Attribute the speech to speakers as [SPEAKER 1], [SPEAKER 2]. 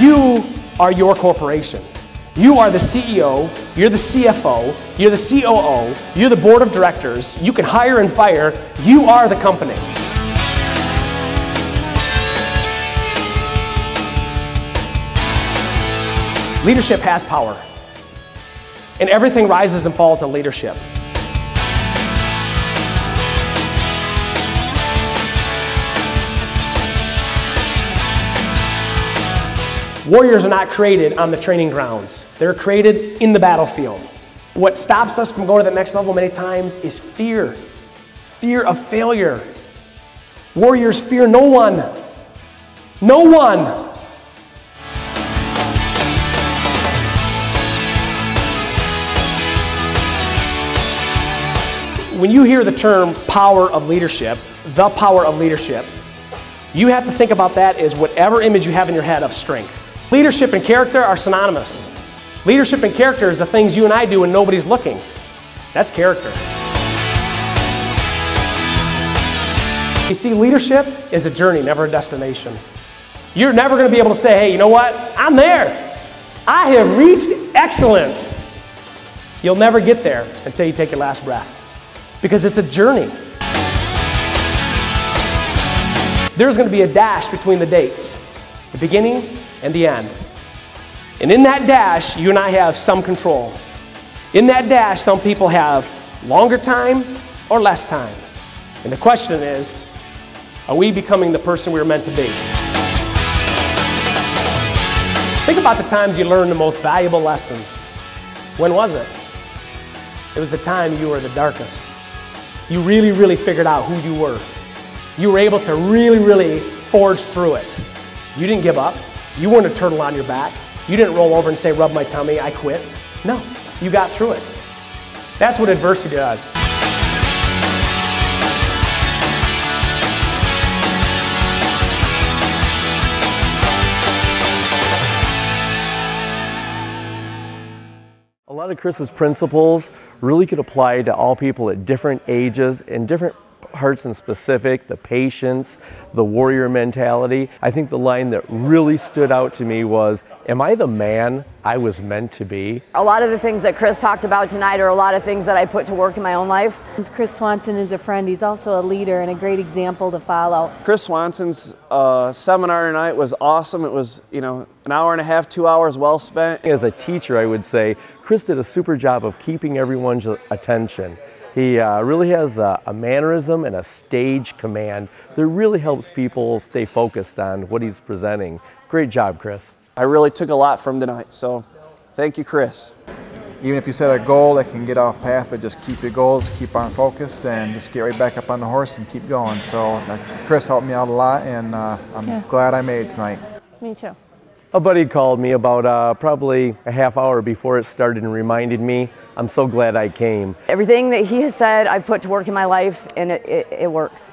[SPEAKER 1] You are your corporation. You are the CEO, you're the CFO, you're the COO, you're the board of directors, you can hire and fire, you are the company. Leadership has power, and everything rises and falls on leadership. Warriors are not created on the training grounds. They're created in the battlefield. What stops us from going to the next level many times is fear. Fear of failure. Warriors fear no one. No one. When you hear the term power of leadership, the power of leadership, you have to think about that as whatever image you have in your head of strength. Leadership and character are synonymous. Leadership and character is the things you and I do when nobody's looking. That's character. You see, leadership is a journey, never a destination. You're never going to be able to say, hey, you know what? I'm there. I have reached excellence. You'll never get there until you take your last breath, because it's a journey. There's going to be a dash between the dates, the beginning and the end. And in that dash, you and I have some control. In that dash, some people have longer time or less time. And the question is, are we becoming the person we were meant to be? Think about the times you learned the most valuable lessons. When was it? It was the time you were the darkest. You really figured out who you were. You were able to really forge through it. You didn't give up. You weren't a turtle on your back. You didn't roll over and say, rub my tummy, I quit. No, you got through it. That's what adversity does.
[SPEAKER 2] A lot of Chris's principles really could apply to all people at different ages and different parts in specific, the patience, the warrior mentality. I think the line that really stood out to me was, am I the man I was meant to be?
[SPEAKER 3] A lot of the things that Chris talked about tonight are a lot of things that I put to work in my own life.
[SPEAKER 4] Chris Swanson is a friend. He's also a leader and a great example to follow.
[SPEAKER 5] Chris Swanson's seminar tonight was awesome. It was, an hour and a half, 2 hours well spent.
[SPEAKER 2] As a teacher, I would say Chris did a super job of keeping everyone's attention. He really has a mannerism and a stage command that really helps people stay focused on what he's presenting. Great job, Chris.
[SPEAKER 5] I really took a lot from tonight, so thank you, Chris.
[SPEAKER 6] Even if you set a goal that can get off path, but just keep your goals, keep on focused, and just get right back up on the horse and keep going. So Chris helped me out a lot, and I'm glad I made it tonight.
[SPEAKER 4] Me too.
[SPEAKER 2] A buddy called me about probably a half hour before it started and reminded me, I'm so glad I came.
[SPEAKER 3] Everything that he has said, I've put to work in my life, and it works.